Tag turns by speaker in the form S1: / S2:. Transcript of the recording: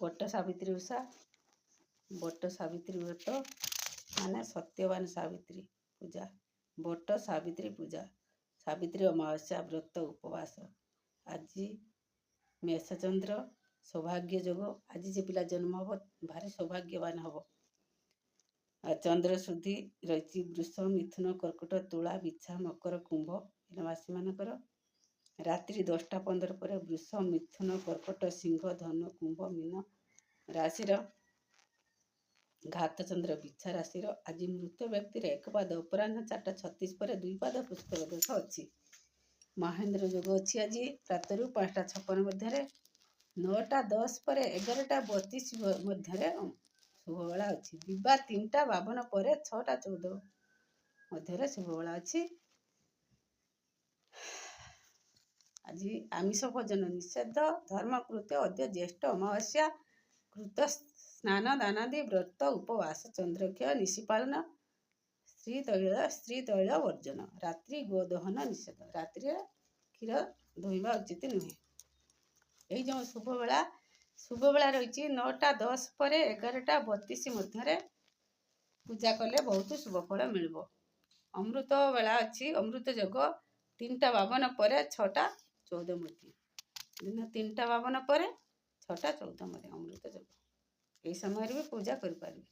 S1: But Savitri Usha but Savitri व्रत माने सत्यवान सावित्री पूजा but Savitri पूजा सावित्री अमावस्या व्रत उपवास आज मेषचंद्र सौभाग्य जोग आज जे पिला जन्म हम भारी सौभाग्यवान हम चंद्र शुद्धि रही वृष मिथुन कर्कट तुला बिछा मकर कुंभ राशि मानकर रात्रि 10:15 पर वृष मिथुन कर्कट सिंह धनु कुंभ मीन राशि घात चंद्र बिछा राशि आज मृत व्यक्ति एक पाद अपराह 4:36 पर 2 पाद पुष्कर दोष अच्छी महेंद्र जोग अच्छी आज प्रातरु 5:56 मध्य 9:10 पर 11:32 मध्य शुभवेला अच्छी दिवा 3:52 पर 6:14 मध्य शुभवेला अच्छी आज आमिष भोजन निषेध धर्मकृत्य अद्य ज्येष्ठ अमावस्या कृत स्नान दानादि व्रत उपवास चंद्रक्षय निशिपालन स्त्री तैल वर्जन रात्रि गोदहन निषेध रात्रि क्षीर धोइबा उचित नुहे यही जो शुभवेला रही 9:10 पर 11:32 मध्य पूजा कले बहुत शुभ फल मिल अमृत बेला अच्छी अमृत जोग 3:52 पर 6:14 मध्य दिन 3:52 पर 6:14 मध्य अमृत जोग यही समय भी पूजा कर पारिबे।